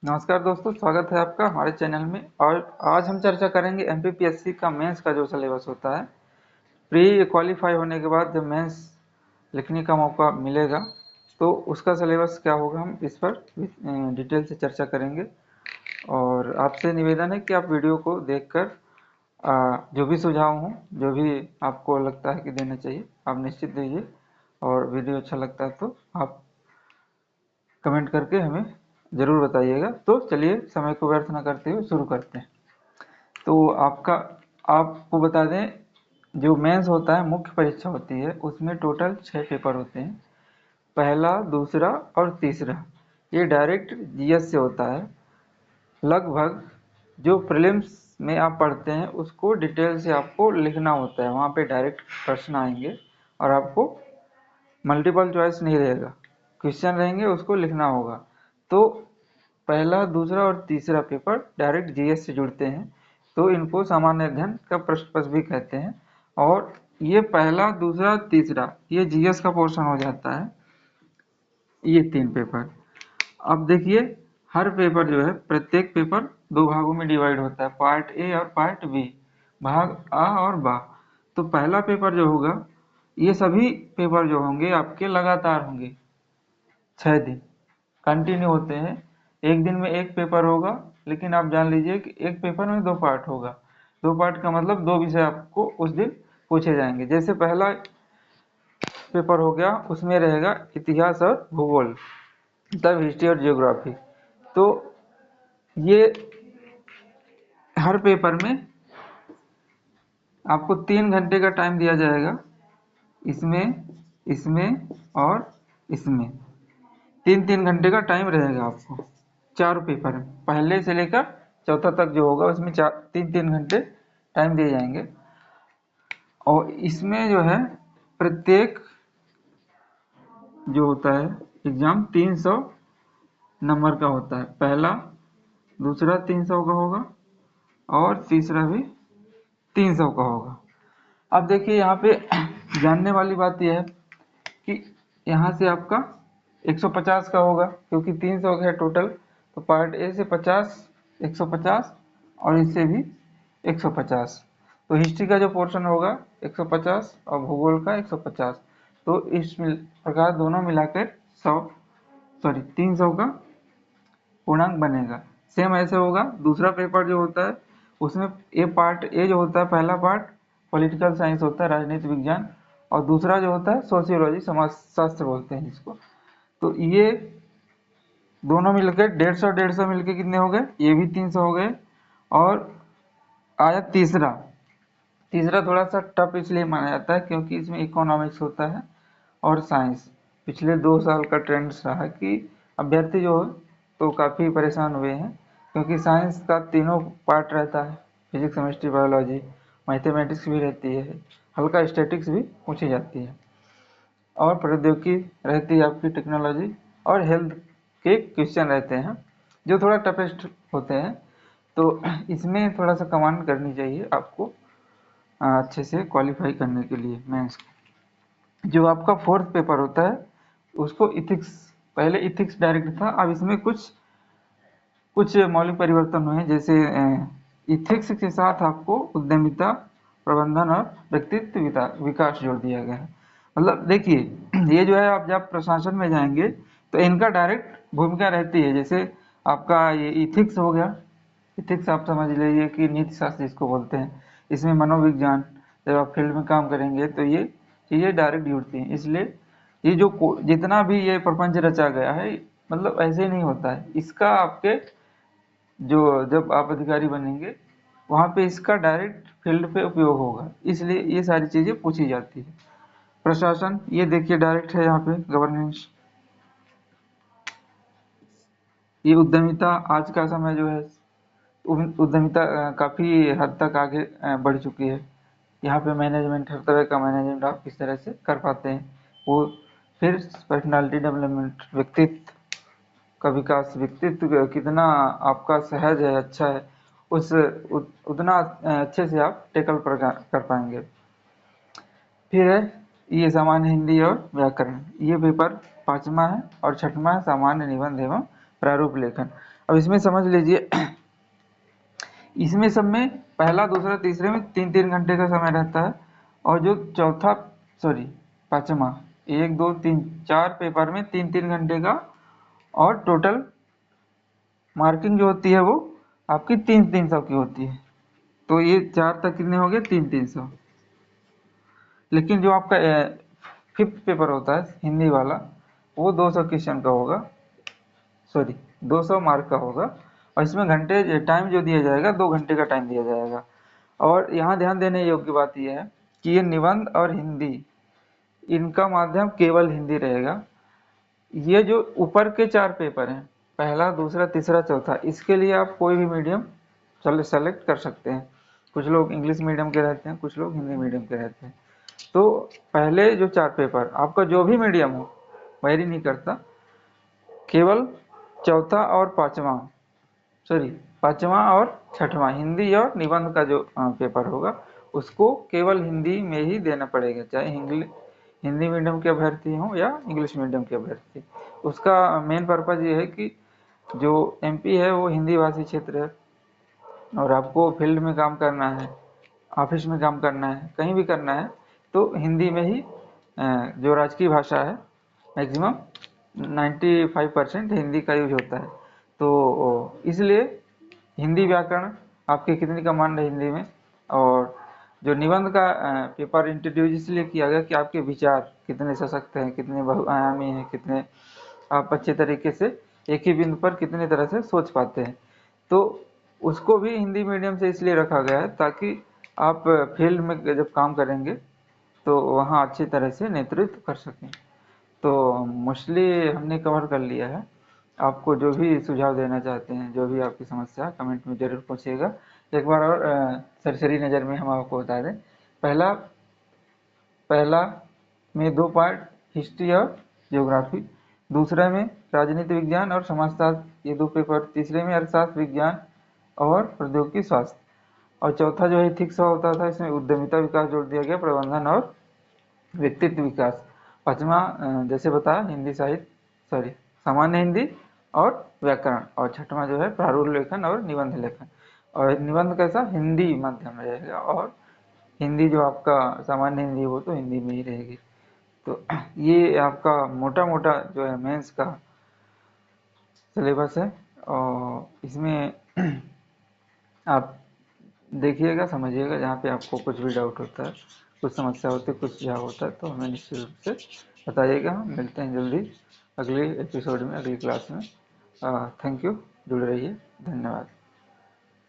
नमस्कार दोस्तों, स्वागत है आपका हमारे चैनल में। और आज हम चर्चा करेंगे एमपीपीएससी का मेंस का जो सिलेबस होता है। प्री क्वालिफाई होने के बाद जब मेंस लिखने का मौका मिलेगा तो उसका सिलेबस क्या होगा, हम इस पर डिटेल से चर्चा करेंगे। और आपसे निवेदन है कि आप वीडियो को देखकर जो भी सुझाव हों, जो भी आपको लगता है कि देना चाहिए, आप निश्चित दीजिए। और वीडियो अच्छा लगता है तो आप कमेंट करके हमें ज़रूर बताइएगा। तो चलिए, समय को व्यर्थ न करते हुए शुरू करते हैं। तो आपको बता दें, जो मेंस होता है, मुख्य परीक्षा होती है, उसमें टोटल 6 पेपर होते हैं। पहला, दूसरा और तीसरा ये डायरेक्ट जीएस से होता है। लगभग जो प्रीलिम्स में आप पढ़ते हैं उसको डिटेल से आपको लिखना होता है। वहाँ पे डायरेक्ट प्रश्न आएंगे और आपको मल्टीपल चॉइस नहीं रहेगा, क्वेश्चन रहेंगे, उसको लिखना होगा। तो पहला, दूसरा और तीसरा पेपर डायरेक्ट जीएस से जुड़ते हैं, तो इनको सामान्य अध्ययन का प्रश्न पत्र भी कहते हैं। और ये पहला, दूसरा, तीसरा ये जीएस का पोर्शन हो जाता है, ये 3 पेपर। अब देखिए, हर पेपर जो है, प्रत्येक पेपर 2 भागों में डिवाइड होता है, पार्ट ए और पार्ट बी, भाग आ और बा। तो पहला पेपर जो होगा, ये सभी पेपर जो होंगे आपके लगातार होंगे, 6 दिन कंटिन्यू होते हैं। एक दिन में एक पेपर होगा, लेकिन आप जान लीजिए कि एक पेपर में 2 पार्ट होगा। 2 पार्ट का मतलब 2 विषय आपको उस दिन पूछे जाएंगे। जैसे पहला पेपर हो गया, उसमें रहेगा इतिहास और भूगोल, मतलब हिस्ट्री और जियोग्राफी। तो ये हर पेपर में आपको 3 घंटे का टाइम दिया जाएगा। इसमें, इसमें और इसमें 3-3 घंटे का टाइम रहेगा आपको। चारों पेपर में पहले से लेकर चौथा तक जो होगा उसमें 3-3 घंटे टाइम दिए जाएंगे। और इसमें जो है, प्रत्येक जो होता है एग्जाम 300 नंबर का होता है। पहला, दूसरा 300 का होगा और तीसरा भी 300 का होगा। अब देखिए, यहाँ पे जानने वाली बात यह है कि यहाँ से आपका 150 का होगा, क्योंकि 300 है टोटल। तो पार्ट ए से 50, 150 और इससे भी 150। तो हिस्ट्री का जो पोर्शन होगा 150 और भूगोल का 150। तो इस प्रकार दोनों मिलाकर 300 का पूर्णांक बनेगा। सेम ऐसे होगा दूसरा पेपर जो होता है, उसमें पार्ट ए जो होता है, पहला पार्ट पॉलिटिकल साइंस होता है, राजनीति विज्ञान। और दूसरा जो होता है सोशियोलॉजी, समाज शास्त्र बोलते हैं इसको। तो ये दोनों मिलकर 150 मिलकर कितने हो गए, ये भी 300 हो गए। और आया तीसरा। तीसरा थोड़ा सा टफ इसलिए माना जाता है क्योंकि इसमें इकोनॉमिक्स होता है और साइंस। पिछले 2 साल का ट्रेंड रहा कि अभ्यर्थी जो है तो काफ़ी परेशान हुए हैं, क्योंकि साइंस का तीनों पार्ट रहता है, फिजिक्स, केमिस्ट्री, बायोलॉजी, मैथमेटिक्स भी रहती है, हल्का स्टैटिक्स भी पूछी जाती है, और प्रौद्योगिकी रहती है आपकी, टेक्नोलॉजी और हेल्थ के क्वेश्चन रहते हैं जो थोड़ा टफेस्ट होते हैं। तो इसमें थोड़ा सा कमांड करनी चाहिए आपको अच्छे से क्वालिफाई करने के लिए मेंस को। जो आपका फोर्थ पेपर होता है उसको इथिक्स, पहले इथिक्स डायरेक्ट था, अब इसमें कुछ कुछ मौलिक परिवर्तन हुए हैं। जैसे इथिक्स के साथ आपको उद्यमिता, प्रबंधन और व्यक्तित्व विकास जोड़ दिया गया है। मतलब देखिए, ये जो है, आप जब प्रशासन में जाएंगे तो इनका डायरेक्ट भूमिका रहती है। जैसे आपका ये इथिक्स हो गया, इथिक्स आप समझ लीजिए कि नीति शास्त्र जिसको बोलते हैं। इसमें मनोविज्ञान, जब आप फील्ड में काम करेंगे तो ये चीज़ें डायरेक्ट जुड़ती हैं। इसलिए ये जो जितना भी ये प्रपंच रचा गया है, मतलब ऐसे ही नहीं होता है। इसका आपके जो जब आप अधिकारी बनेंगे वहाँ पे इसका डायरेक्ट फील्ड पे उपयोग होगा, इसलिए ये सारी चीज़ें पूछी जाती है। प्रशासन, ये देखिए डायरेक्ट है यहाँ पे, गवर्नेंस। ये उद्यमिता, आज का समय जो है उद्यमिता काफ़ी हद तक आगे बढ़ चुकी है। यहाँ पे मैनेजमेंट, हर तरह का मैनेजमेंट आप किस तरह से कर पाते हैं वो। फिर पर्सनालिटी डेवलपमेंट, व्यक्तित्व का विकास, व्यक्तित्व कितना आपका सहज है, अच्छा है, उतना अच्छे से आप टेकल कर पाएंगे। फिर है ये सामान्य हिंदी और व्याकरण, ये पेपर 5वां है। और 6वां है सामान्य निबंध एवं प्रारूप लेखन। अब इसमें समझ लीजिए इसमें सब में पहला दूसरा तीसरे में 3-3 घंटे का समय रहता है, और जो चौथा सॉरी पांचवा 1 2 3 4 पेपर में 3-3 घंटे का, और टोटल मार्किंग जो होती है वो आपकी 300-300 की होती है। तो ये 4 तक कितने हो गए, 300-300। लेकिन जो आपका 5th पेपर होता है हिंदी वाला, वो 200 क्वेश्चन का होगा, सॉरी 200 मार्क का होगा, और इसमें घंटे टाइम जो दिया जाएगा 2 घंटे का टाइम दिया जाएगा। और यहाँ ध्यान देने योग्य बात यह है कि ये निबंध और हिंदी, इनका माध्यम केवल हिंदी रहेगा। ये जो ऊपर के 4 पेपर हैं, पहला दूसरा तीसरा चौथा, इसके लिए आप कोई भी मीडियम सेलेक्ट कर सकते हैं। कुछ लोग इंग्लिश मीडियम के रहते हैं, कुछ लोग हिंदी मीडियम के रहते हैं। तो पहले जो 4 पेपर आपका जो भी मीडियम हो, वैरी नहीं करता, केवल चौथा और पांचवा और छठवां हिंदी और निबंध का जो पेपर होगा, उसको केवल हिंदी में ही देना पड़ेगा, चाहे हिंदी मीडियम के अभ्यर्थी हों या इंग्लिश मीडियम के अभ्यर्थी। उसका मेन पर्पज़ ये है कि जो एमपी है वो हिंदी भाषी क्षेत्र है, और आपको फील्ड में काम करना है, ऑफिस में काम करना है, कहीं भी करना है, तो हिंदी में ही जो राजकीय भाषा है, मैक्सिमम 95% हिंदी का यूज होता है। तो इसलिए हिंदी व्याकरण आपकी कितनी कमांड है हिंदी में, और जो निबंध का पेपर इंट्रोड्यूस इसलिए किया गया कि आपके विचार कितने सशक्त हैं, कितने बहुआयामी हैं, कितने आप अच्छे तरीके से एक ही बिंदु पर कितने तरह से सोच पाते हैं। तो उसको भी हिंदी मीडियम से इसलिए रखा गया है ताकि आप फील्ड में जब काम करेंगे तो वहाँ अच्छी तरह से नेतृत्व कर सकें। तो मोस्टली हमने कवर कर लिया है। आपको जो भी सुझाव देना चाहते हैं, जो भी आपकी समस्या, कमेंट में ज़रूर पूछिएगा। एक बार और सरसरी नज़र में हम आपको बता दें, पहला में 2 पार्ट हिस्ट्री और ज्योग्राफी, दूसरे में राजनीति विज्ञान और समाजशास्त्र, ये 2 पेपर, तीसरे में अर्थशास्त्र विज्ञान और प्रौद्योगिकी स्वास्थ्य, और चौथा जो एथिक्स होता था, इसमें उद्यमिता विकास जोड़ दिया गया, प्रबंधन और व्यक्तित्व विकास। पांचवा जैसे बताया हिंदी साहित्य, सॉरी सामान्य हिंदी और व्याकरण, और छठवां जो है प्रारूप लेखन और निबंध लेखन। और निबंध कैसा, हिंदी माध्यम रहेगा, और हिंदी जो आपका सामान्य हिंदी हो तो हिंदी में ही रहेगी। तो ये आपका मोटा मोटा जो है मेंस का सिलेबस है, और इसमें आप देखिएगा, समझिएगा, जहाँ पे आपको कुछ भी डाउट होता है, कुछ समस्या होती है, कुछ सुझाव होता है, तो हमें निश्चित रूप से बताइएगा। हम मिलते हैं जल्दी अगले एपिसोड में, अगली क्लास में। थैंक यू, जुड़े रहिए, धन्यवाद।